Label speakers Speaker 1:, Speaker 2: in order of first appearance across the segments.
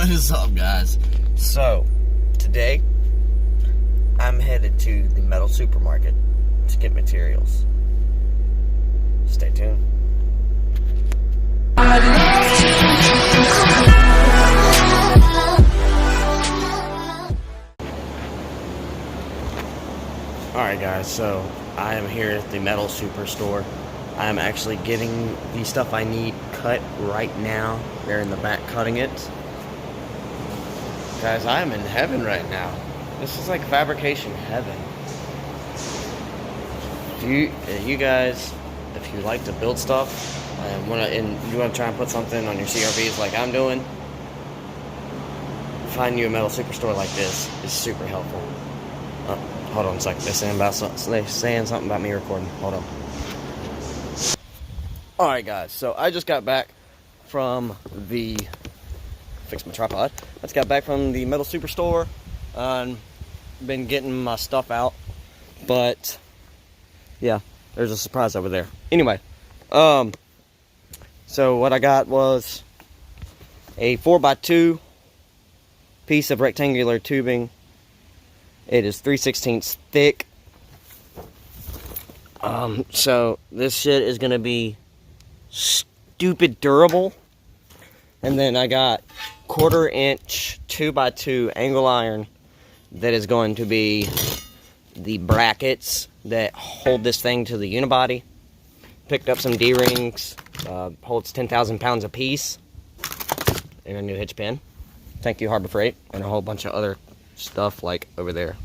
Speaker 1: What is up, guys? So, today, I'm headed to the metal supermarket to get materials. Stay tuned. Alright guys, so I am here at the metal superstore. I am actually getting the stuff I need cut right now. They're in the back cutting it. Guys, I am in heaven right now. This is like fabrication heaven. You guys, if you like to build stuff, and you want to try and put something on your CRVs like I'm doing, finding you a metal superstore like this is super helpful. Hold on a second. They're saying something about me recording. Hold on. Alright guys, so I just got back from the... Fix my tripod. I just got back from the metal superstore. Been getting my stuff out. But, yeah, there's a surprise over there. Anyway, so what I got was a 4x2 piece of rectangular tubing. It is 3/16 thick. So this shit is gonna be stupid durable. And then I got 1/4 inch 2x2 angle iron that is going to be the brackets that hold this thing to the unibody. Picked up some D-rings, holds 10,000 pounds a piece, and a new hitch pin. Thank you, Harbor Freight, and a whole bunch of other stuff like over there.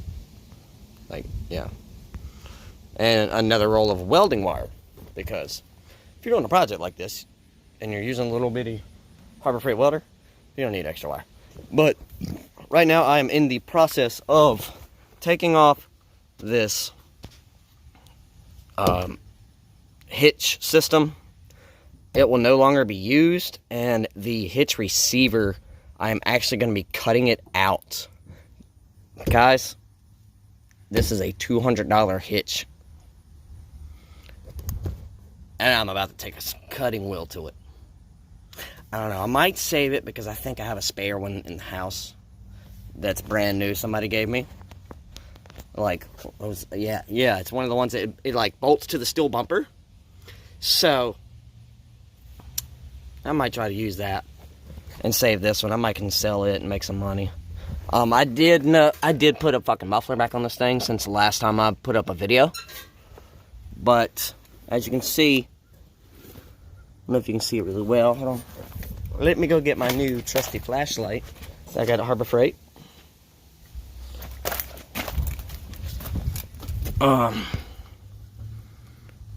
Speaker 1: Like, yeah. And another roll of welding wire, because if you're doing a project like this and you're using a little bitty Harbor Freight welder, you don't need extra wire. But right now I am in the process of taking off this hitch system. It will no longer be used, and the hitch receiver, I am actually going to be cutting it out. Guys, this is a $200 hitch, and I'm about to take a cutting wheel to it. I don't know, I might save it because I think I have a spare one in the house that's brand new somebody gave me. Like, yeah, it's one of the ones that it like bolts to the steel bumper. So I might try to use that and save this one. I might can sell it and make some money. I did put a fucking muffler back on this thing since the last time I put up a video. But as you can see, I don't know if you can see it really well. Hold on. Let me go get my new trusty flashlight that I got at Harbor Freight.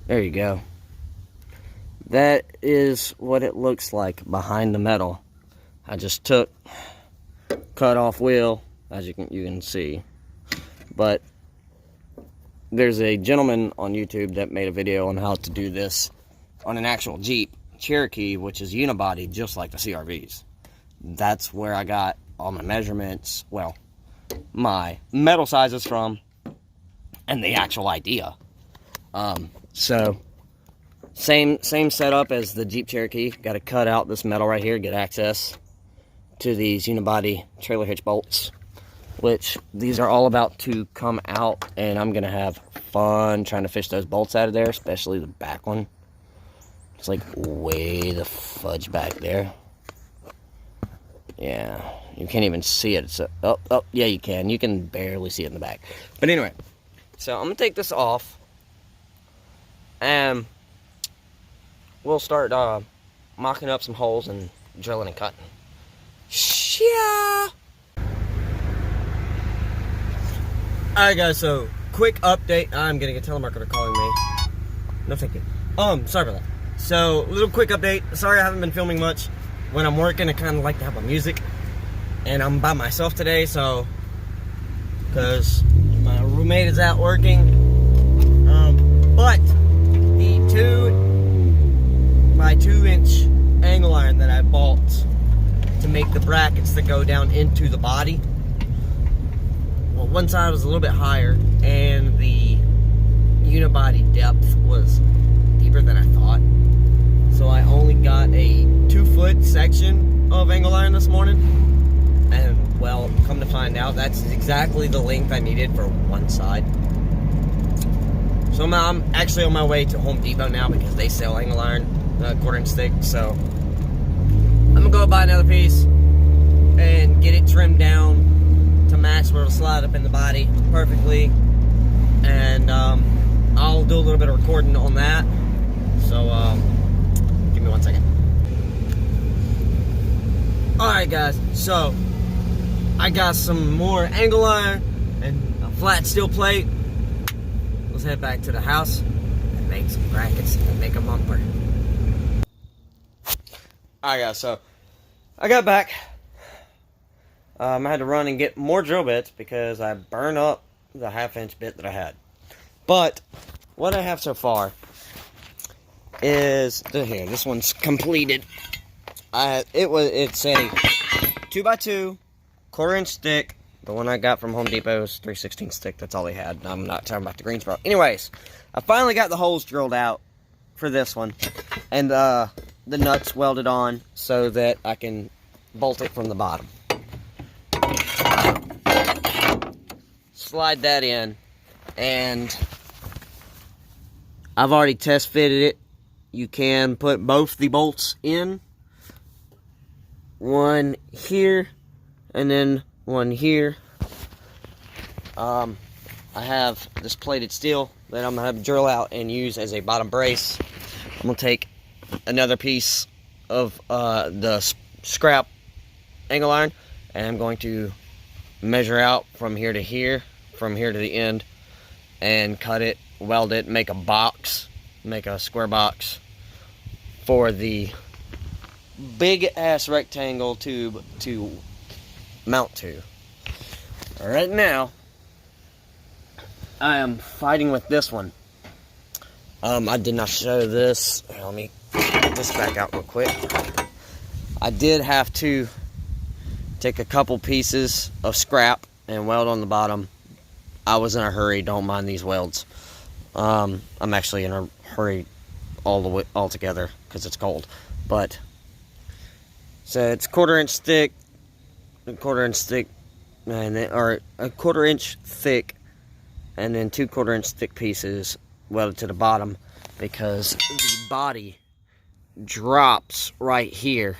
Speaker 1: There you go. That is what it looks like behind the metal. I just cut off wheel, as you can see. But there's a gentleman on YouTube that made a video on how to do this on an actual Jeep Cherokee, which is unibody, just like the CRVs. That's where I got all my measurements, well, my metal sizes from, and the actual idea. So same setup as the Jeep Cherokee. Got to cut out this metal right here, get access to these unibody trailer hitch bolts, which these are all about to come out, and I'm gonna have fun trying to fish those bolts out of there, especially the back one. It's like way the fudge back there. Yeah, you can't even see it. So, oh, yeah, you can. You can barely see it in the back. But anyway, so I'm gonna take this off, and we'll start mocking up some holes and drilling and cutting. Yeah. Alright guys, so quick update. I'm getting a telemarketer calling me. No thank you. Sorry about that. So, little quick update. Sorry I haven't been filming much. When I'm working, I kind of like to have my music. And I'm by myself today, so... because my roommate is out working. But the 2x2 inch angle iron that I bought to make the brackets that go down into the body, well, one side was a little bit higher, and the unibody depth was deeper than I thought. So I only got a 2-foot section of angle iron this morning, well, come to find out, that's exactly the length I needed for one side. So I'm actually on my way to Home Depot now because they sell angle iron, 1/4 inch thick. So I'm gonna go buy another piece and get it trimmed down to match where it'll slide up in the body perfectly. And I'll do a little bit of recording on that. So give me 1 second. Alright guys, so I got some more angle iron and a flat steel plate. Let's head back to the house and make some brackets and make a bumper. Alright guys, so I got back. I had to run and get more drill bits because I burned up the 1/2 inch bit that I had. But what I have so far is here. This one's completed. It's a 2x2, 1/4 inch thick. The one I got from Home Depot was 3/16 thick. That's all they had. I'm not talking about the Greensboro. Anyways, I finally got the holes drilled out for this one, and the nuts welded on so that I can bolt it from the bottom. Slide that in, and I've already test fitted it. You can put both the bolts in, one here and then one here. I have this plated steel that I'm going to drill out and use as a bottom brace. I'm going to take another piece of the scrap angle iron, and I'm going to measure out from here to here, from here to the end, and cut it, weld it, make a box, make a square box for the big ass rectangle tube to mount to. Right now, I am fighting with this one. I did not show this. Here, let me get this back out real quick. I did have to take a couple pieces of scrap and weld on the bottom. I was in a hurry. Don't mind these welds. I'm actually in a hurry all together because it's cold. But so it's 1/4 inch thick, or a 1/4 inch thick, and then 2 1/4 inch thick pieces welded to the bottom because the body drops right here.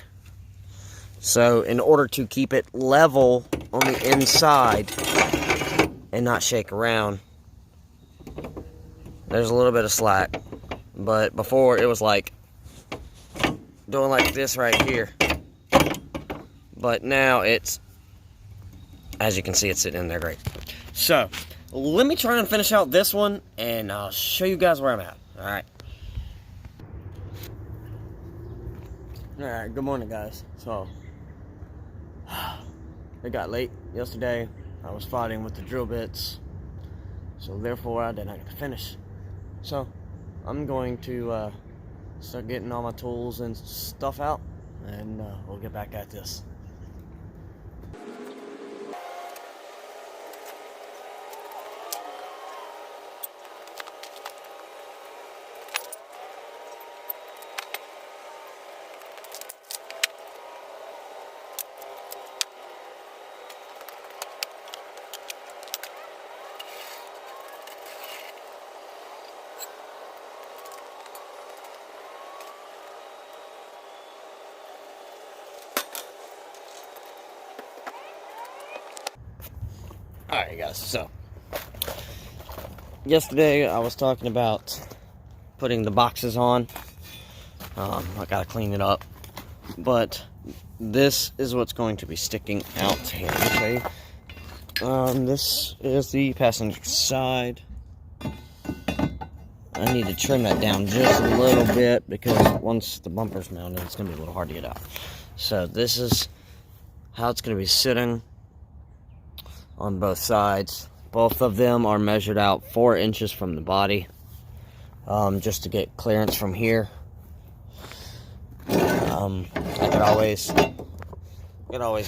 Speaker 1: So in order to keep it level on the inside and not shake around, there's a little bit of slack. But before it was like doing like this right here. But now it's, as you can see, it's sitting in there great. So let me try and finish out this one, and I'll show you guys where I'm at. Alright, good morning guys. So it got late yesterday. I was fighting with the drill bits, so therefore I did not get to finish. So I'm going to start getting all my tools and stuff out, and we'll get back at this. Alright guys, so yesterday I was talking about putting the boxes on. I gotta clean it up, but this is what's going to be sticking out here. Okay, this is the passenger side. I need to trim that down just a little bit because once the bumper's mounted, it's gonna be a little hard to get out. So this is how it's gonna be sitting on both sides. Both of them are measured out 4 inches from the body, just to get clearance from here. I could always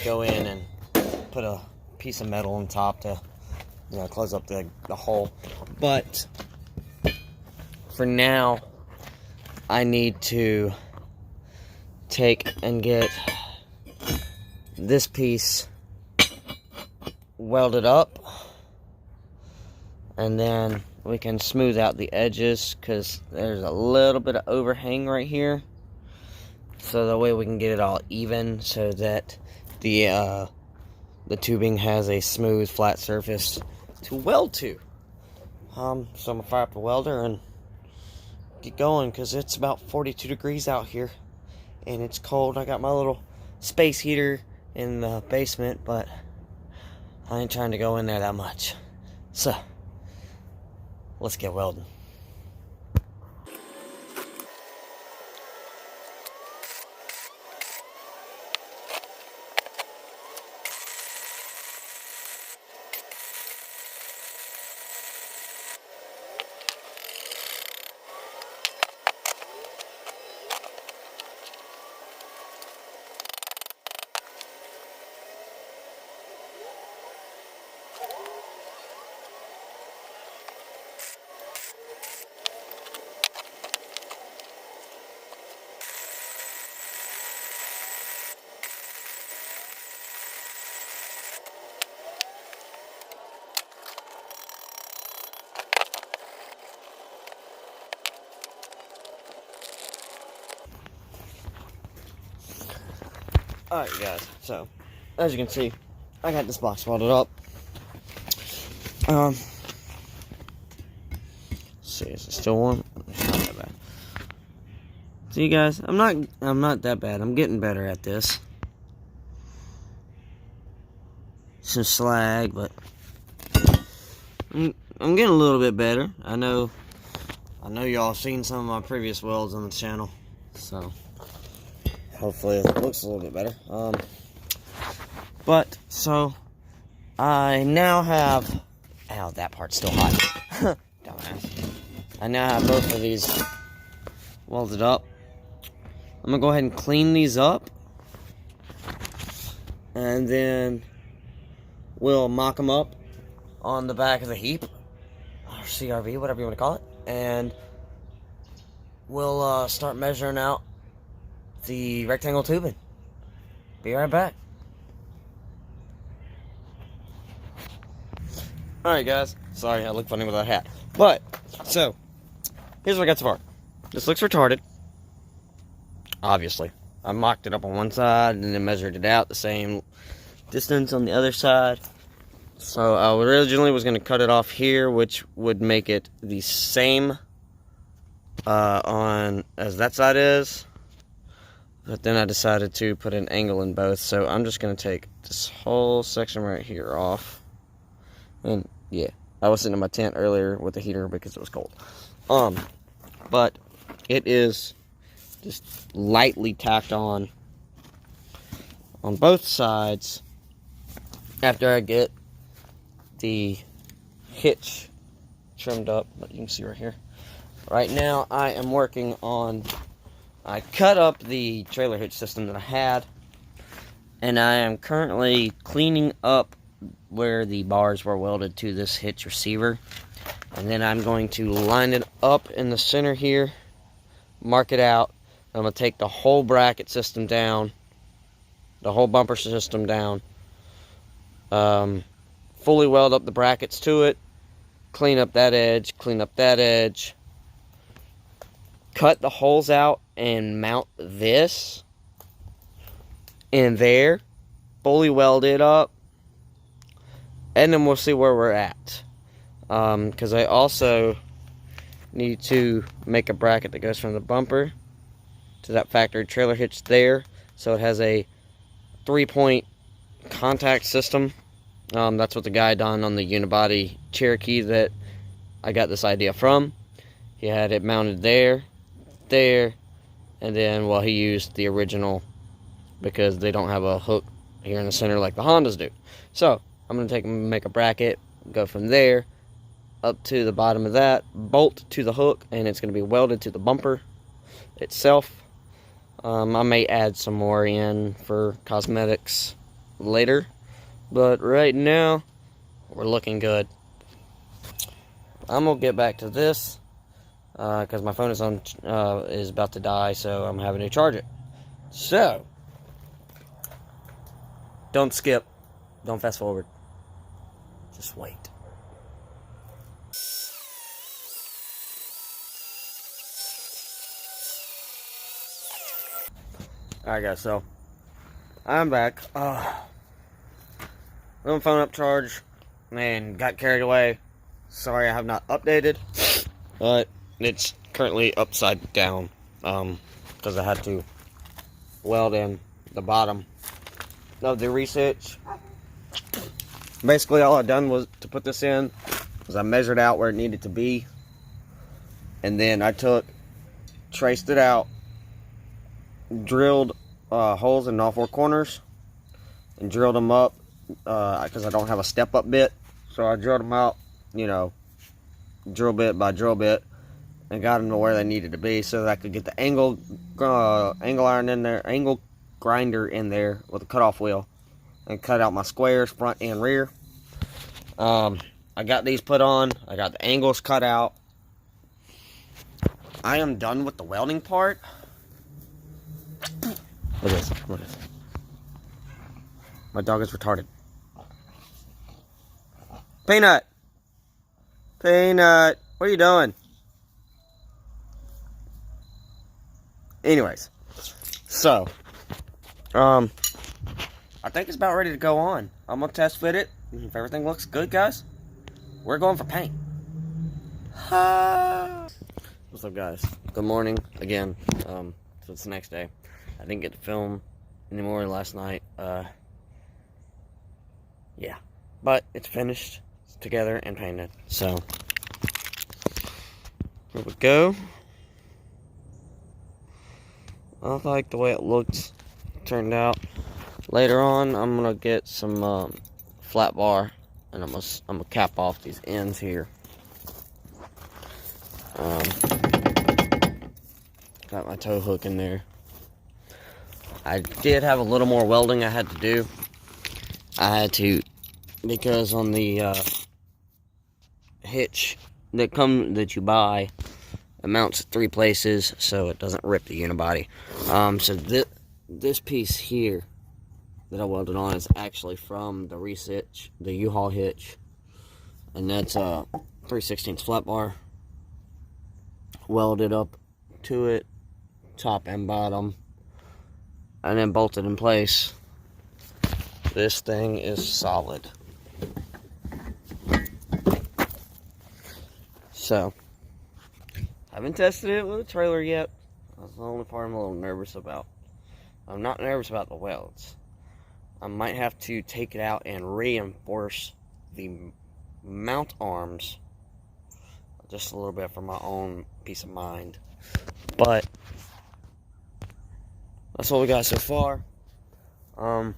Speaker 1: go in and put a piece of metal on top to, you know, close up the hole. But for now, I need to take and get this piece weld it up, and then we can smooth out the edges because there's a little bit of overhang right here, so that way we can get it all even so that the tubing has a smooth flat surface to weld to. So I'm gonna fire up the welder and get going because it's about 42 degrees out here and it's cold. I got my little space heater in the basement, but I ain't trying to go in there that much. So let's get welding. Alright guys, so as you can see, I got this box welded up. Let's see, is it still warm? It's not that bad. See guys, I'm not that bad. I'm getting better at this. Some slag, but I'm getting a little bit better. I know y'all seen some of my previous welds on the channel, so hopefully it looks a little bit better. But so I now have, ow, that part's still hot. Dumbass. I now have both of these welded up. I'm gonna go ahead and clean these up, and then we'll mock them up on the back of the heap, or CRV, whatever you want to call it, and we'll start measuring out the rectangle tubing. Be right back. Alright guys, sorry I look funny without a hat. But, so, here's what I got so far. This looks retarded. Obviously. I mocked it up on one side and then measured it out the same distance on the other side. So I originally was going to cut it off here, which would make it the same on as that side is. But then I decided to put an angle in both, so I'm just going to take this whole section right here off. And yeah, I was sitting in my tent earlier with the heater because it was cold. But it is just lightly tacked on both sides after I get the hitch trimmed up. But you can see right here. Right now I am working on, I cut up the trailer hitch system that I had, and I am currently cleaning up where the bars were welded to this hitch receiver. And then I'm going to line it up in the center here, mark it out. I'm going to take the whole bracket system down, the whole bumper system down, fully weld up the brackets to it, clean up that edge, cut the holes out and mount this in there, fully weld it up, and then we'll see where we're at. Because I also need to make a bracket that goes from the bumper to that factory trailer hitch there, so it has a 3-point contact system. That's what the guy done on the unibody Cherokee that I got this idea from. He had it mounted there, and then, well, he used the original because they don't have a hook here in the center like the Hondas do. So I'm going to make a bracket, go from there up to the bottom of that, bolt to the hook, and it's going to be welded to the bumper itself. I may add some more in for cosmetics later, but right now we're looking good. I'm going to get back to this because my phone is about to die, so I'm having to charge it. So don't skip, don't fast forward. Just wait. Alright guys, so I'm back. Little phone up charge and got carried away. Sorry I have not updated, but it's currently upside down because I had to weld in the bottom of the research. Basically all I done was to put this in was I measured out where it needed to be, and then I traced it out, drilled holes in all four corners and drilled them up because I don't have a step up bit, so I drilled them out, you know, drill bit by drill bit, and got them to where they needed to be so that I could get the angle iron in there, angle grinder in there with a cutoff wheel, and cut out my squares front and rear. I got these put on. I got the angles cut out. I am done with the welding part. Look at this. Look at this. My dog is retarded. Peanut! Peanut! What are you doing? Anyways. So. I think it's about ready to go on. I'm going to test fit it. If everything looks good, guys, we're going for paint. What's up, guys? Good morning again. So it's the next day. I didn't get to film anymore last night. Yeah, but it's finished, it's together, and painted. So here we go. I like the way it looks, turned out. Later on, I'm gonna get some flat bar, and I'm gonna cap off these ends here. Got my tow hook in there. I did have a little more welding I had to do. I had to, because on the hitch that you buy, it mounts 3 places so it doesn't rip the unibody. So this piece here that I welded on is actually from the hitch, the U-Haul hitch, and that's a 3/16 flat bar welded up to it, top and bottom, and then bolted in place. This thing is solid. So, haven't tested it with a trailer yet. That's the only part I'm a little nervous about. I'm not nervous about the welds. I might have to take it out and reinforce the mount arms just a little bit for my own peace of mind. But that's what we got so far. I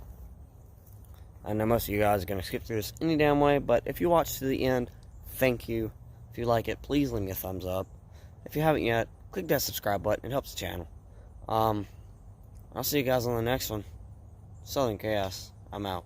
Speaker 1: know most of you guys are going to skip through this any damn way, but if you watch to the end, thank you. If you like it, please leave me a thumbs up. If you haven't yet, click that subscribe button. It helps the channel. I'll see you guys on the next one. Southern Chaos. I'm out.